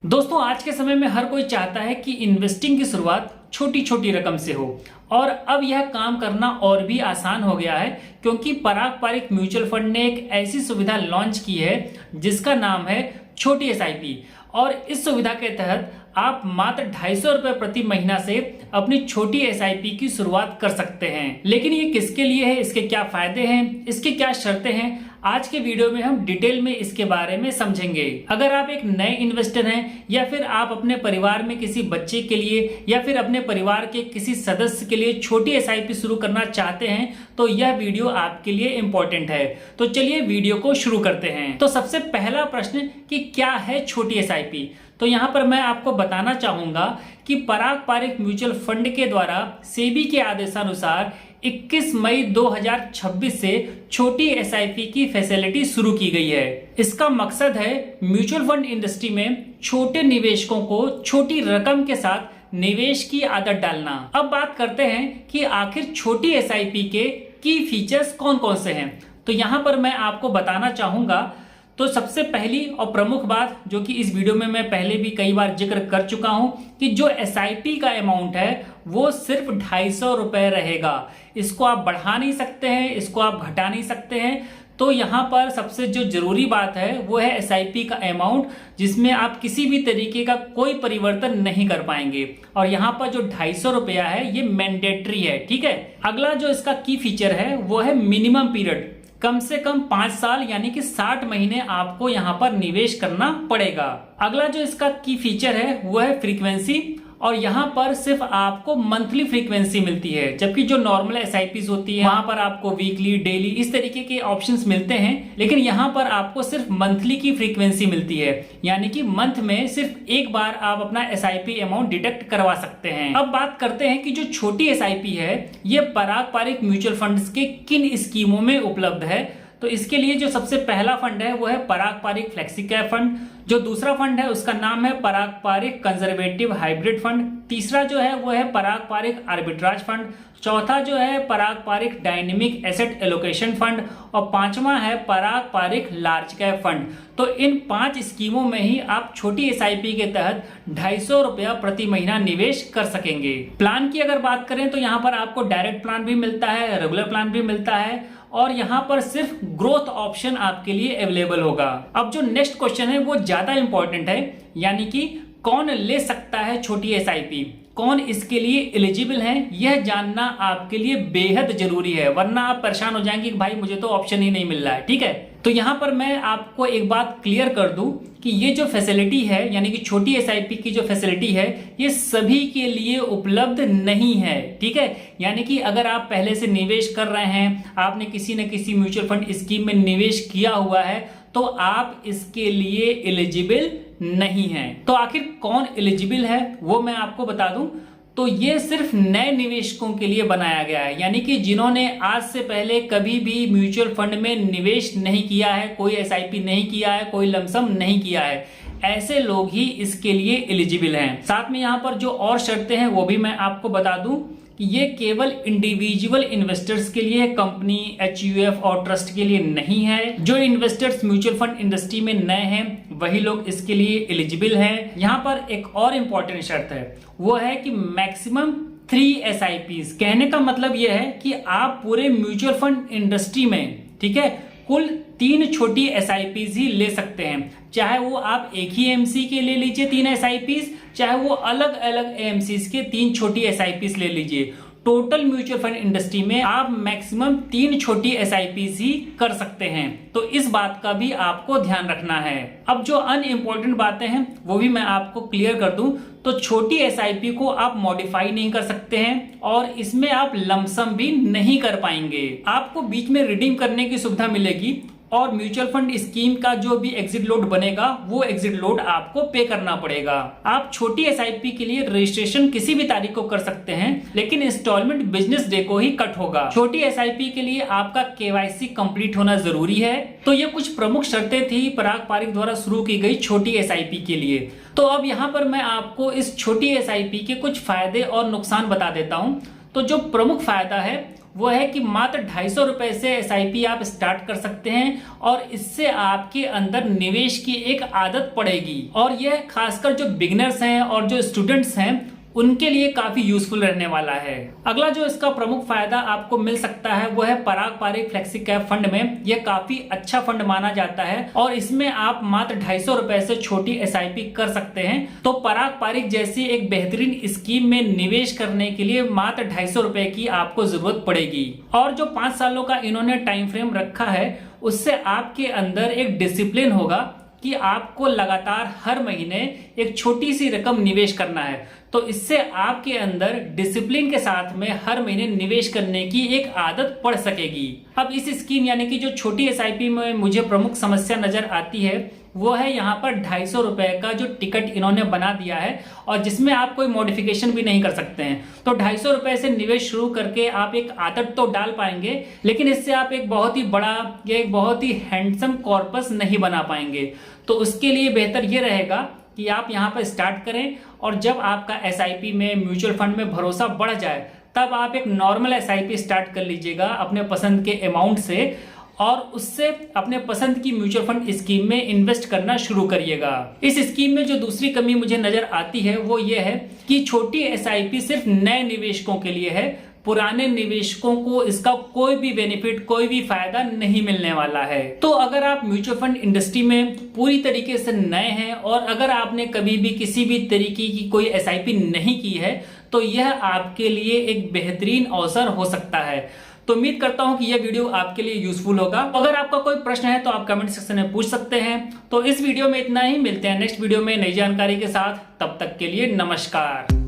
दोस्तों, आज के समय में हर कोई चाहता है कि इन्वेस्टिंग की शुरुआत छोटी छोटी रकम से हो और अब यह काम करना और भी आसान हो गया है क्योंकि पारंपरिक म्यूचुअल फंड ने एक ऐसी सुविधा लॉन्च की है जिसका नाम है छोटी एसआईपी। और इस सुविधा के तहत आप मात्र 250 रुपए प्रति महीना से अपनी छोटी एसआईपी की शुरुआत कर सकते हैं। लेकिन ये किसके लिए है, इसके क्या फायदे हैं, इसकी क्या शर्तें हैं, आज के वीडियो में हम डिटेल में इसके बारे में समझेंगे। अगर आप एक नए इन्वेस्टर हैं या फिर आप अपने परिवार में किसी बच्चे के लिए या फिर अपने परिवार के किसी सदस्य के लिए छोटी एसआईपी शुरू करना चाहते हैं तो यह वीडियो आपके लिए इंपॉर्टेंट है। तो चलिए वीडियो को शुरू करते हैं। तो सबसे पहला प्रश्न कि क्या है छोटी एसआईपी, तो यहाँ पर मैं आपको बताना चाहूंगा कि पारंपरिक म्यूचुअल फंड के द्वारा सेबी के आदेशानुसार 21 मई 2026 से छोटी एसआईपी की फैसिलिटी शुरू की गई है। इसका मकसद है म्यूचुअल फंड इंडस्ट्री में छोटे निवेशकों को छोटी रकम के साथ निवेश की आदत डालना। अब बात करते हैं कि आखिर छोटी एसआईपी के की फीचर्स कौन कौन से हैं। तो यहाँ पर मैं आपको बताना चाहूंगा। तो सबसे पहली और प्रमुख बात जो कि इस वीडियो में मैं पहले भी कई बार जिक्र कर चुका हूं कि जो एसआईपी का अमाउंट है वो सिर्फ 250 रुपए रहेगा। इसको आप बढ़ा नहीं सकते हैं, इसको आप घटा नहीं सकते हैं। तो यहाँ पर सबसे जो जरूरी बात है वो है एसआईपी का अमाउंट, जिसमें आप किसी भी तरीके का कोई परिवर्तन नहीं कर पाएंगे। और यहाँ पर जो 250 रुपया है ये मैंडेटरी है, ठीक है। अगला जो इसका की फीचर है वो है मिनिमम पीरियड, कम से कम 5 साल यानी कि 60 महीने आपको यहाँ पर निवेश करना पड़ेगा। अगला जो इसका की फीचर है वो है फ्रीक्वेंसी, और यहाँ पर सिर्फ आपको मंथली फ्रीक्वेंसी मिलती है, जबकि जो नॉर्मल एसआईपीज होती है वहां पर आपको वीकली, डेली इस तरीके के ऑप्शंस मिलते हैं। लेकिन यहाँ पर आपको सिर्फ मंथली की फ्रीक्वेंसी मिलती है, यानी कि मंथ में सिर्फ एक बार आप अपना एसआईपी अमाउंट डिडक्ट करवा सकते हैं। अब बात करते हैं कि जो छोटी एसआईपी है ये पारंपरिक म्यूचुअल फंड्स के किन स्कीमों में उपलब्ध है। तो इसके लिए जो सबसे पहला फंड है वो है पारंपरिक फ्लेक्सी कैप फंड। जो दूसरा फंड है उसका नाम है पारंपरिक कंजर्वेटिव हाइब्रिड फंड। तीसरा जो है वो है पारंपरिक आर्बिट्राज फंड। चौथा जो है पारंपरिक डायनेमिक एसेट एलोकेशन फंड। और पांचवा है पारंपरिक लार्ज कैप फंड। तो इन 5 स्कीमों में ही आप छोटी एसआईपी के तहत 250 रुपया प्रति महीना निवेश कर सकेंगे। प्लान की अगर बात करें तो यहाँ पर आपको डायरेक्ट प्लान भी मिलता है, रेगुलर प्लान भी मिलता है, और यहाँ पर सिर्फ ग्रोथ ऑप्शन आपके लिए अवेलेबल होगा। अब जो नेक्स्ट क्वेश्चन है वो ज्यादा इंपॉर्टेंट है, यानी कि कौन ले सकता है छोटी एसआईपी, कौन इसके लिए एलिजिबल है, यह जानना आपके लिए बेहद जरूरी है, वरना आप परेशान हो जाएंगे कि भाई मुझे तो ऑप्शन ही नहीं मिल रहा है, ठीक है। तो यहाँ पर मैं आपको एक बात क्लियर कर दूं कि ये जो फैसिलिटी है यानी कि छोटी एसआईपी की जो फैसिलिटी है ये सभी के लिए उपलब्ध नहीं है, ठीक है। यानी कि अगर आप पहले से निवेश कर रहे हैं, आपने किसी न किसी म्यूचुअल फंड स्कीम में निवेश किया हुआ है, तो आप इसके लिए एलिजिबल नहीं है। तो आखिर कौन एलिजिबल है वो मैं आपको बता दूं। तो ये सिर्फ नए निवेशकों के लिए बनाया गया है, यानी कि जिन्होंने आज से पहले कभी भी म्यूचुअल फंड में निवेश नहीं किया है, कोई एसआईपी नहीं किया है, कोई लमसम नहीं किया है, ऐसे लोग ही इसके लिए एलिजिबल हैं। साथ में यहाँ पर जो और शर्तें हैं वो भी मैं आपको बता दूं कि ये केवल इंडिविजुअल इन्वेस्टर्स के लिए, कंपनी, एचयूएफ और ट्रस्ट के लिए नहीं है। जो इन्वेस्टर्स म्यूचुअल फंड इंडस्ट्री में नए हैं वही लोग इसके लिए एलिजिबल हैं। यहाँ पर एक और इम्पोर्टेंट शर्त है, वो है कि मैक्सिमम 3 एसआईपीज। कहने का मतलब यह है कि आप पूरे म्यूचुअल फंड इंडस्ट्री में, ठीक है, कुल 3 छोटी एसआईपीज ही ले सकते हैं। चाहे वो आप एक ही एमसी के ले लीजिए 3 एसआईपीज, चाहे वो अलग अलग एमसीज के 3 छोटी एसआईपीज ले लीजिए। टोटल म्यूचुअल फंड इंडस्ट्री में आप मैक्सिमम 3 छोटी एसआईपीज ही कर सकते हैं। तो इस बात का भी आपको ध्यान रखना है। अब जो अनइम्पोर्टेंट बातें हैं वो भी मैं आपको क्लियर कर दूं। तो छोटी एसआईपी को आप मॉडिफाई नहीं कर सकते हैं और इसमें आप लमसम भी नहीं कर पाएंगे। आपको बीच में रिडीम करने की सुविधा मिलेगी और म्यूचुअल फंड स्कीम का जो भी एग्जिट लोड बनेगा वो एग्जिट लोड आपको पे करना पड़ेगा। आप छोटी एसआईपी के लिए रजिस्ट्रेशन किसी भी तारीख को कर सकते हैं, लेकिन इंस्टॉलमेंट बिजनेस डे को ही कट होगा। छोटी एसआईपी के लिए आपका केवाईसी कंप्लीट होना जरूरी है। तो ये कुछ प्रमुख शर्तें थी पारंपरिक द्वारा शुरू की गई छोटी एसआईपी के लिए। तो अब यहाँ पर मैं आपको इस छोटी एसआईपी के कुछ फायदे और नुकसान बता देता हूँ। तो जो प्रमुख फायदा है वो है कि मात्र 250 रुपए से SIP आप स्टार्ट कर सकते हैं और इससे आपके अंदर निवेश की एक आदत पड़ेगी। और यह खासकर जो बिगिनर्स हैं और जो स्टूडेंट्स हैं उनके लिए काफी यूजफुल रहने वाला है। अगला जो इसका प्रमुख फायदा आपको मिल सकता है वो है पराग पारिक फ्लेक्सी कैप फंड में। यह काफी अच्छा फंड माना जाता है और इसमें आप मात्र 250 रुपए से छोटी SIP कर सकते हैं। तो पराग पारिक जैसी एक बेहतरीन स्कीम में निवेश करने के लिए मात्र 250 रुपए की आपको जरूरत पड़ेगी। और जो 5 सालों का इन्होंने टाइम फ्रेम रखा है उससे आपके अंदर एक डिसिप्लिन होगा कि आपको लगातार हर महीने एक छोटी सी रकम निवेश करना है। तो इससे आपके अंदर डिसिप्लिन के साथ में हर महीने निवेश करने की एक आदत पड़ सकेगी। अब इस स्कीम यानी कि जो छोटी SIP में मुझे प्रमुख समस्या नजर आती है वो है यहाँ पर 250 रुपए का जो टिकट इन्होंने बना दिया है और जिसमें आप कोई मॉडिफिकेशन भी नहीं कर सकते हैं। तो 250 रुपए से निवेश शुरू करके आप एक आदत तो डाल पाएंगे, लेकिन इससे आप एक बहुत ही बड़ा या एक बहुत ही हैंडसम कॉर्पस नहीं बना पाएंगे। तो उसके लिए बेहतर ये रहेगा कि आप यहाँ पर स्टार्ट करें और जब आपका SIP में म्यूचुअल फंड में भरोसा बढ़ जाए तब आप एक नॉर्मल SIP स्टार्ट कर लीजिएगा अपने पसंद के अमाउंट से और उससे अपने पसंद की म्यूचुअल फंड स्कीम में इन्वेस्ट करना शुरू करिएगा। इस स्कीम में जो दूसरी कमी मुझे नजर आती है वो ये है कि छोटी SIP सिर्फ नए निवेशकों के लिए है। पुराने निवेशकों को इसका कोई भी बेनिफिट, कोई भी फायदा नहीं मिलने वाला है। तो अगर आप म्यूचुअल फंड इंडस्ट्री में पूरी तरीके से नए हैं और अगर आपने कभी भी किसी भी तरीके की कोई SIP नहीं की है तो यह आपके लिए एक बेहतरीन अवसर हो सकता है। तो उम्मीद करता हूं कि यह वीडियो आपके लिए यूजफुल होगा। अगर आपका कोई प्रश्न है तो आप कमेंट सेक्शन में पूछ सकते हैं। तो इस वीडियो में इतना ही, मिलते हैं नेक्स्ट वीडियो में नई जानकारी के साथ। तब तक के लिए नमस्कार।